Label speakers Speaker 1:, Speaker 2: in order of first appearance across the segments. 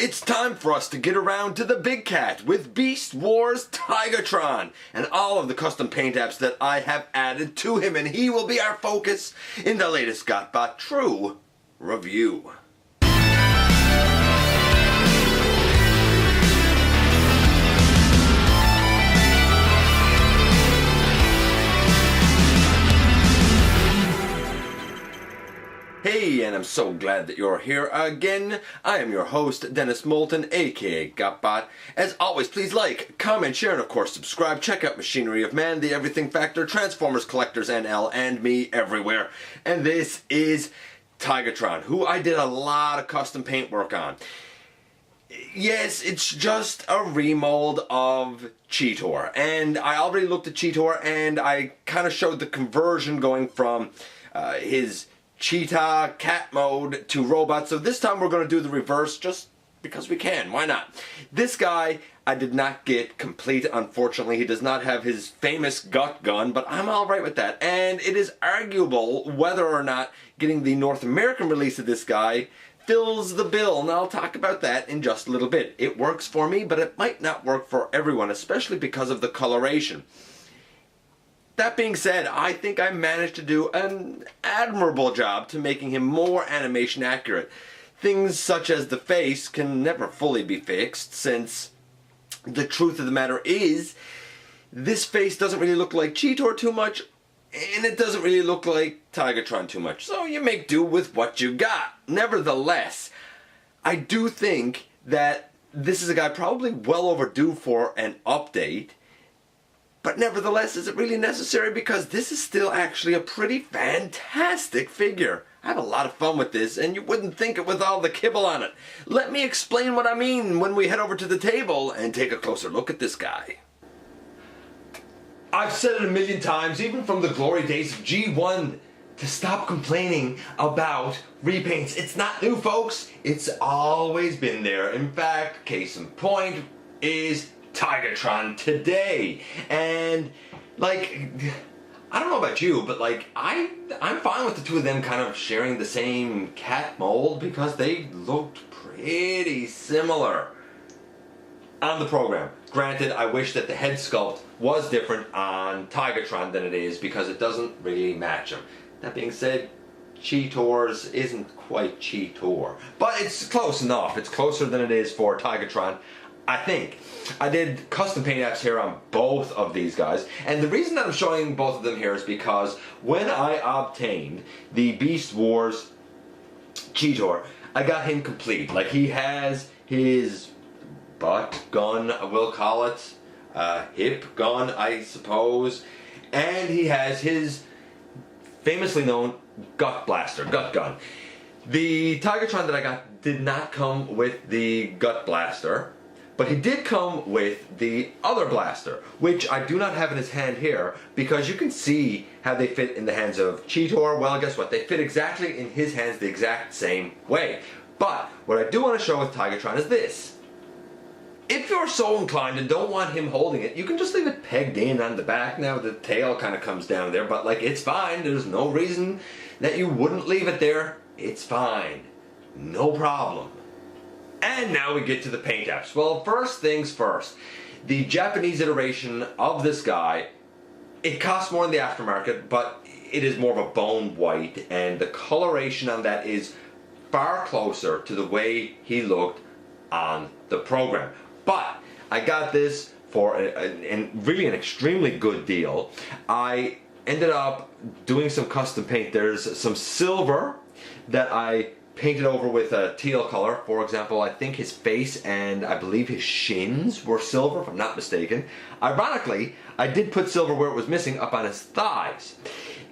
Speaker 1: It's time for us to get around to the big cat with Beast Wars Tigertron and all of the custom paint apps that I have added to him, and he will be our focus in the latest GotBot True review. Hey, and I'm so glad that you're here again. I am your host, Dennis Moulton, aka GotBot. As always, please like, comment, share, and of course subscribe. Check out Machinery of Man, The Everything Factor, Transformers Collectors NL, and me everywhere. And this is Tigatron, who I did a lot of custom paint work on. Yes, it's just a remold of Cheetor. And I already looked at Cheetor, and I kind of showed the conversion going from his cheetah cat mode to robot. So this time we're going to do the reverse just because we can. Why not? This guy I did not get complete, unfortunately. He does not have his famous gut gun, but I'm alright with that. And it is arguable whether or not getting the North American release of this guy fills the bill, and I'll talk about that in just a little bit. It works for me, but it might not work for everyone, especially because of the coloration. That being said, I think I managed to do an admirable job to making him more animation accurate. Things such as the face can never fully be fixed, since the truth of the matter is, this face doesn't really look like Cheetor too much, and it doesn't really look like Tigertron too much. So you make do with what you got. Nevertheless, I do think that this is a guy probably well overdue for an update. But nevertheless, is it really necessary? Because this is still actually a pretty fantastic figure. I have a lot of fun with this, and you wouldn't think it with all the kibble on it. Let me explain what I mean when we head over to the table and take a closer look at this guy. I've said it a million times, even from the glory days of G1, to stop complaining about repaints. It's not new, folks. It's always been there. In fact, case in point is Tigertron today. And like, I don't know about you, but like I'm fine with the two of them kind of sharing the same cat mold because they looked pretty similar on the program. Granted, I wish that the head sculpt was different on Tigertron than it is because it doesn't really match him. That being said, Cheetor's isn't quite Cheetor, but it's close enough. It's closer than it is for Tigertron, I think. I did custom paint apps here on both of these guys, and the reason that I'm showing both of them here is because when I obtained the Beast Wars Cheetor, I got him complete. Like, he has his butt gun, we'll call it, hip gun, I suppose, and he has his famously known gut gun. The Tigertron that I got did not come with the gut blaster, but he did come with the other blaster, which I do not have in his hand here because you can see how they fit in the hands of Cheetor. Well, guess what? They fit exactly in his hands the exact same way. But what I do want to show with Tigertron is this. If you're so inclined and don't want him holding it, you can just leave it pegged in on the back. Now the tail kind of comes down there, but like, it's fine. There's no reason that you wouldn't leave it there. It's fine. No problem. And now we get to the paint apps. Well, first things first. The Japanese iteration of this guy, it costs more in the aftermarket, but it is more of a bone white, and the coloration on that is far closer to the way he looked on the program. But I got this for really an extremely good deal. I ended up doing some custom paint. There's some silver that I painted over with a teal color. For example, I think his face and I believe his shins were silver, if I'm not mistaken. Ironically, I did put silver where it was missing, up on his thighs.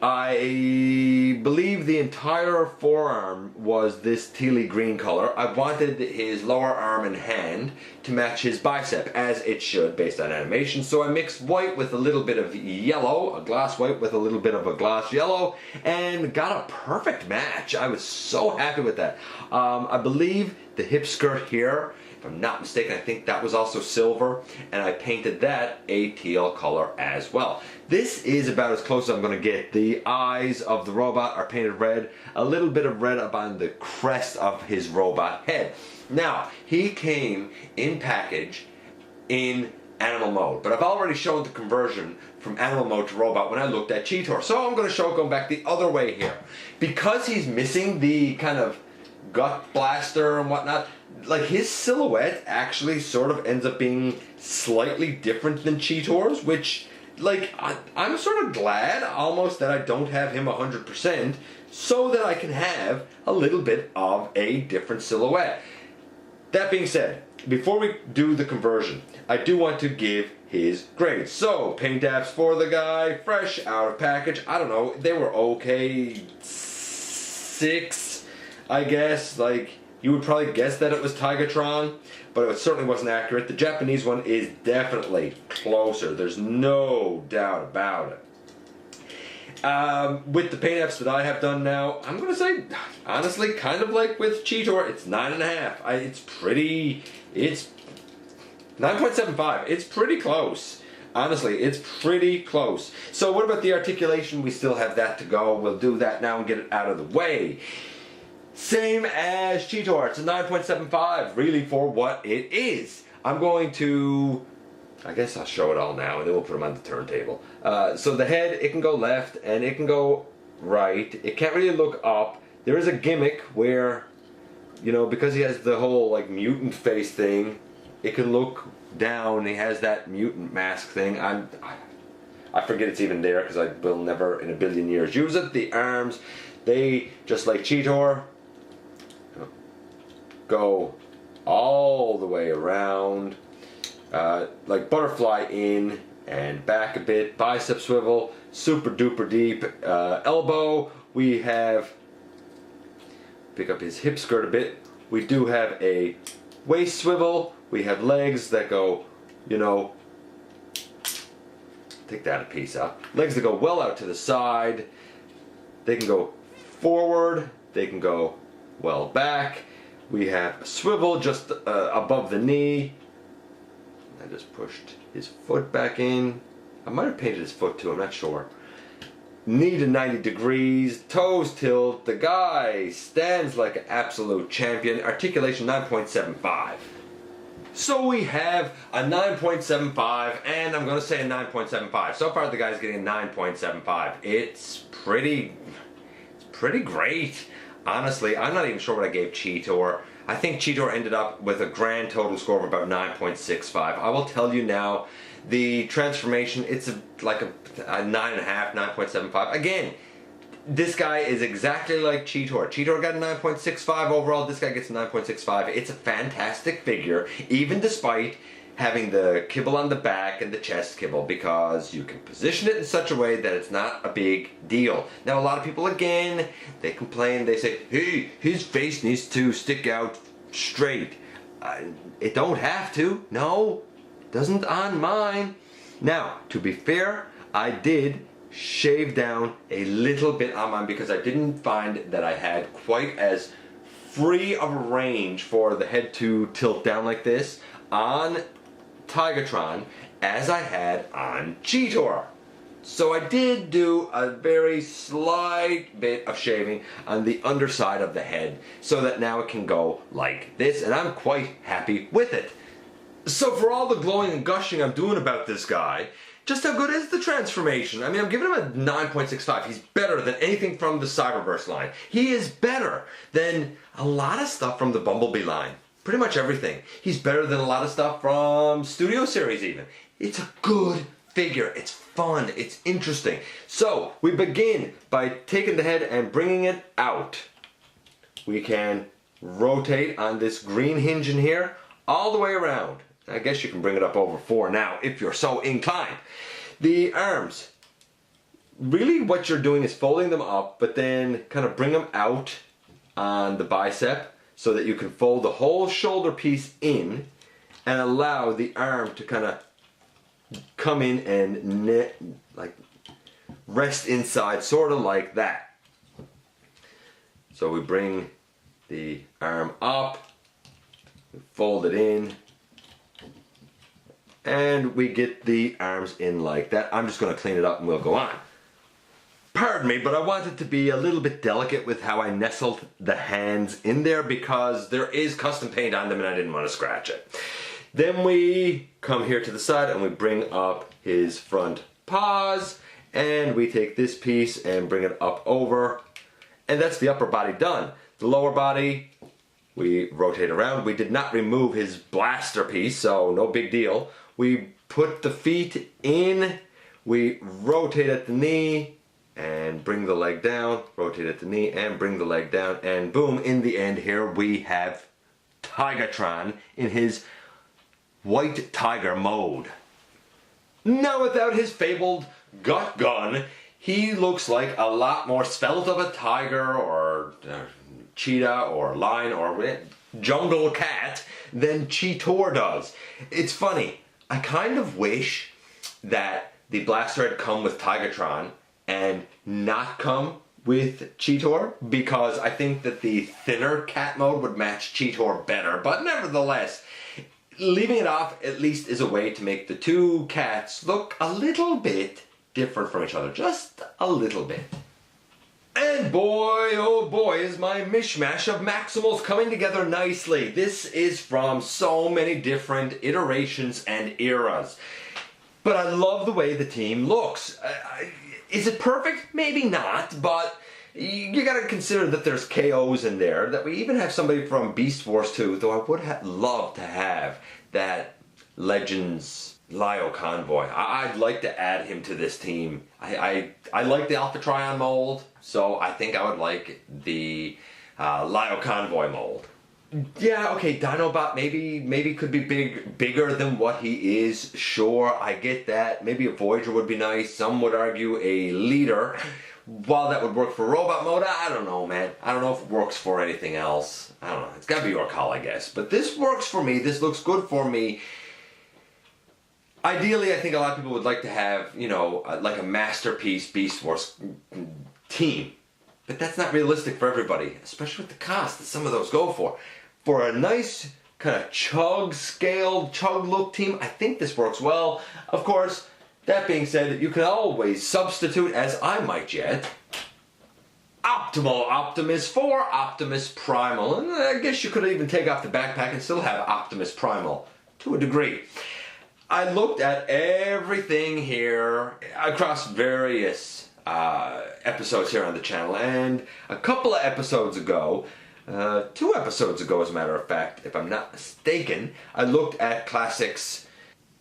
Speaker 1: I believe the entire forearm was this tealy green color. I wanted his lower arm and hand to match his bicep, as it should based on animation. So I mixed white with a little bit of yellow, a glass white with a little bit of a glass yellow, and got a perfect match. I was so happy with that. I believe the hip skirt here, if I'm not mistaken, I think that was also silver, and I painted that a teal color as well. This is about as close as I'm going to get. The eyes of the robot are painted red, a little bit of red up on the crest of his robot head. Now, he came in package in animal mode, but I've already shown the conversion from animal mode to robot when I looked at Cheetor. So I'm going to show it going back the other way here. Because he's missing the kind of gut blaster and whatnot, like his silhouette actually sort of ends up being slightly different than Cheetor's, which like I'm sort of glad almost that I don't have him 100% so that I can have a little bit of a different silhouette. That being said, before we do the conversion, I do want to give his grades. So, paint apps for the guy, fresh out of package. I don't know, they were okay. 6, I guess. Like, you would probably guess that it was Tigatron, but it certainly wasn't accurate. The Japanese one is definitely closer. There's no doubt about it. With the paint apps that I have done now, I'm going to say, honestly, kind of like with Cheetor, it's 9.5. It's 9.75. It's pretty close. Honestly, it's pretty close. So what about the articulation? We still have that to go. We'll do that now and get it out of the way. Same as Cheetor. It's a 9.75, really, for what it is. I'm going to... I guess I'll show it all now and then we'll put them on the turntable. So the head, it can go left and it can go right. It can't really look up. There is a gimmick where, you know, because he has the whole like mutant face thing, it can look down. He has that mutant mask thing. I forget it's even there because I will never in a billion years use it. The arms, they, just like Cheetor, go all the way around. Like butterfly in and back a bit, bicep swivel, super duper deep elbow. We have, pick up his hip skirt a bit, we do have a waist swivel, we have legs that go, you know, take that a piece out, legs that go well out to the side, they can go forward, they can go well back, we have a swivel just above the knee. I just pushed his foot back in. I might have painted his foot too, I'm not sure. Knee to 90 degrees, toes tilt. The guy stands like an absolute champion. Articulation 9.75. So we have a 9.75 and I'm going to say a 9.75. So far the guy's getting a 9.75. It's pretty great. Honestly, I'm not even sure what I gave Cheetor. I think Cheetor ended up with a grand total score of about 9.65. I will tell you now, the transformation, it's like a 9.5, 9.75. Again, this guy is exactly like Cheetor. Cheetor got a 9.65 overall, this guy gets a 9.65. It's a fantastic figure, even despite having the kibble on the back and the chest kibble, because you can position it in such a way that it's not a big deal. Now a lot of people, again, they complain, they say, hey, his face needs to stick out straight. It don't have to. No, it doesn't on mine. Now, to be fair, I did shave down a little bit on mine because I didn't find that I had quite as free of a range for the head to tilt down like this on Tigertron as I had on Cheetor. So I did do a very slight bit of shaving on the underside of the head so that now it can go like this, and I'm quite happy with it. So for all the glowing and gushing I'm doing about this guy, just how good is the transformation? I mean, I'm giving him a 9.65. He's better than anything from the Cyberverse line. He is better than a lot of stuff from the Bumblebee line. Pretty much everything. He's better than a lot of stuff from Studio Series even. It's a good figure. It's fun. It's interesting. So, we begin by taking the head and bringing it out. We can rotate on this green hinge in here all the way around. I guess you can bring it up over 4 now if you're so inclined. The arms. Really what you're doing is folding them up, but then kind of bring them out on the bicep, so that you can fold the whole shoulder piece in and allow the arm to kind of come in and like rest inside, sort of like that. So we bring the arm up, we fold it in, and we get the arms in like that. I'm just going to clean it up and we'll go on. pardon me, but I wanted to be a little bit delicate with how I nestled the hands in there because there is custom paint on them and I didn't want to scratch it. Then we come here to the side and we bring up his front paws, and we take this piece and bring it up over, and that's the upper body done. The lower body, we rotate around. We did not remove his blaster piece, so no big deal. We put the feet in, we rotate at the knee and bring the leg down, rotate at the knee and bring the leg down, and boom, in the end here we have Tigatron in his white tiger mode. Now without his fabled gut gun, he looks like a lot more svelte of a tiger or cheetah or lion or jungle cat than Cheetor does. It's funny, I kind of wish that the blaster had come with Tigatron and not come with Cheetor, because I think that the thinner cat mode would match Cheetor better, but nevertheless, leaving it off at least is a way to make the two cats look a little bit different from each other, just a little bit. And boy, oh boy, is my mishmash of Maximals coming together nicely. This is from so many different iterations and eras. But I love the way the team looks. Is it perfect? Maybe not, but you gotta consider that there's KOs in there, that we even have somebody from Beast Wars 2, though I would have loved to have that Legends Lio Convoy. I'd like to add him to this team. I like the Alpha Trion mold, so I think I would like the Lio Convoy mold. Yeah, okay, Dinobot maybe could be bigger than what he is. Sure, I get that. Maybe a Voyager would be nice. Some would argue a leader. While that would work for robot mode, I don't know, man. I don't know if it works for anything else. I don't know. It's gotta be your call, I guess. But this works for me. This looks good for me. Ideally, I think a lot of people would like to have, you know, like a masterpiece Beast Wars team. But that's not realistic for everybody, especially with the cost that some of those go for. For a nice kind of chug-scaled, chug-look team, I think this works well. Of course, that being said, you can always substitute, as I might yet, Optimal Optimus for Optimus Primal. And I guess you could even take off the backpack and still have Optimus Primal, to a degree. I looked at everything here across various episodes here on the channel, and a couple of episodes ago, 2 episodes ago as a matter of fact, if I'm not mistaken, I looked at Classics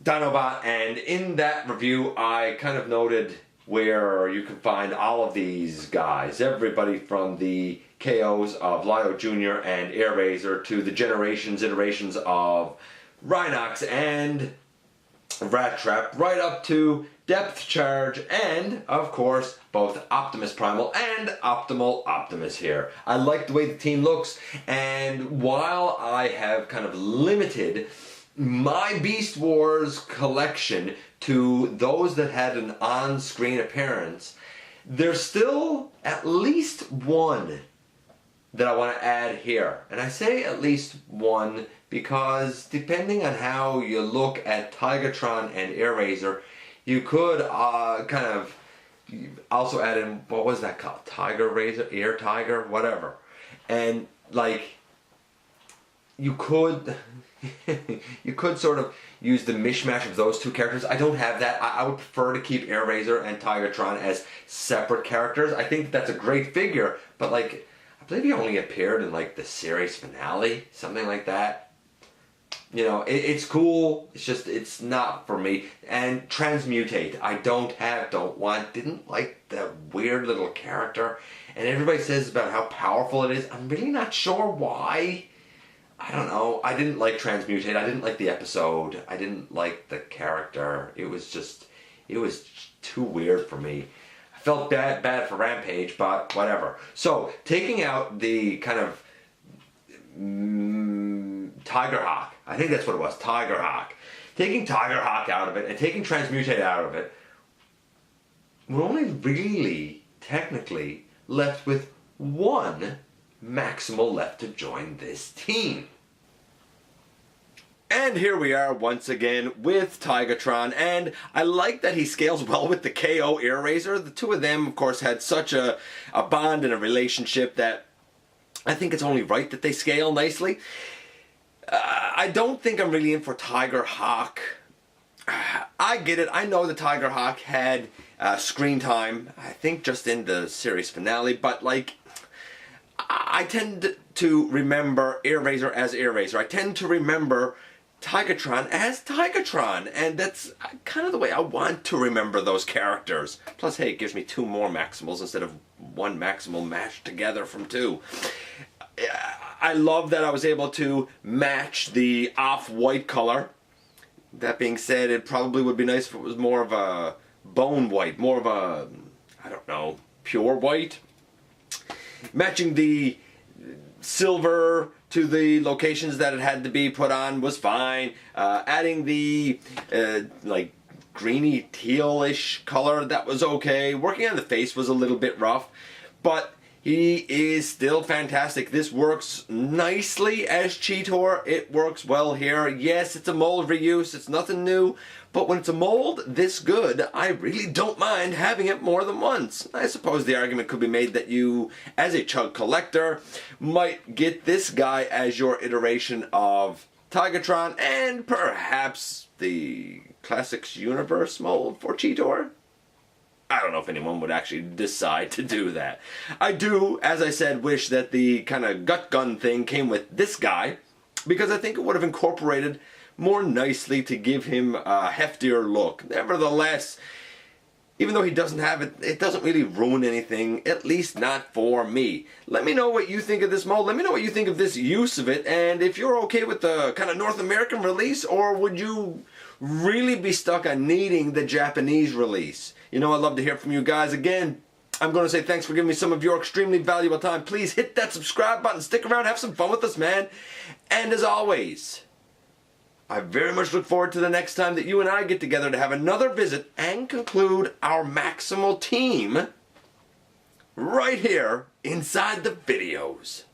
Speaker 1: Dinobot, and in that review I kind of noted where you can find all of these guys, everybody from the KOs of Lio Jr. and Air Razor to the iterations of Rhinox and Rat Trap, right up to Depth Charge, and of course both Optimus Primal and Optimal Optimus here. I like the way the team looks, and while I have kind of limited my Beast Wars collection to those that had an on-screen appearance, there's still at least one that I want to add here. And I say at least one because depending on how you look at Tigertron and Air Razor, you could kind of also add in, what was that called? Tiger Razor? Air Tiger? Whatever. And like, you could you could sort of use the mishmash of those two characters. I don't have that. I would prefer to keep Air Razor and Tigertron as separate characters. I think that's a great figure, but like, I believe he only appeared in like the series finale, something like that. You know, it's cool, it's just, it's not for me. And Transmutate, I didn't like the weird little character. And everybody says about how powerful it is. I'm really not sure why. I don't know. I didn't like Transmutate. I didn't like the episode. I didn't like the character. It was too weird for me. I felt bad for Rampage, but whatever. So, taking out the kind of Tigerhawk. I think that's what it was, Tigerhawk. Taking Tigerhawk out of it and taking Transmutate out of it, we're only really, technically, left with one Maximal left to join this team. And here we are once again with Tigatron, and I like that he scales well with the KO Air Razor. The two of them, of course, had such a bond and a relationship that I think it's only right that they scale nicely. I don't think I'm really in for Tiger Hawk. I get it. I know the Tiger Hawk had screen time, I think just in the series finale, but like, I tend to remember Air Razor as Air Razor. I tend to remember Tigatron as Tigatron, and that's kind of the way I want to remember those characters. Plus, hey, it gives me 2 more Maximals instead of 1 Maximal mashed together from 2. I love that I was able to match the off-white color. That being said, it probably would be nice if it was more of a bone white, more of a, I don't know, pure white. Matching the silver to the locations that it had to be put on was fine. Adding the like greeny tealish color, that was okay. Working on the face was a little bit rough, but he is still fantastic. This works nicely as Cheetor. It works well here. Yes, it's a mold reuse. It's nothing new. But when it's a mold this good, I really don't mind having it more than once. I suppose the argument could be made that you, as a chug collector, might get this guy as your iteration of Tigatron and perhaps the Classics Universe mold for Cheetor. I don't know if anyone would actually decide to do that. I do, as I said, wish that the kind of gut gun thing came with this guy, because I think it would have incorporated more nicely to give him a heftier look. Nevertheless, even though he doesn't have it, it doesn't really ruin anything, at least not for me. Let me know what you think of this mold. Let me know what you think of this use of it, and if you're okay with the kind of North American release, or would you really be stuck on needing the Japanese release? You know, I'd love to hear from you guys. Again, I'm going to say thanks for giving me some of your extremely valuable time. Please hit that subscribe button. Stick around. Have some fun with us, man. And as always, I very much look forward to the next time that you and I get together to have another visit and conclude our Maximal team right here inside the videos.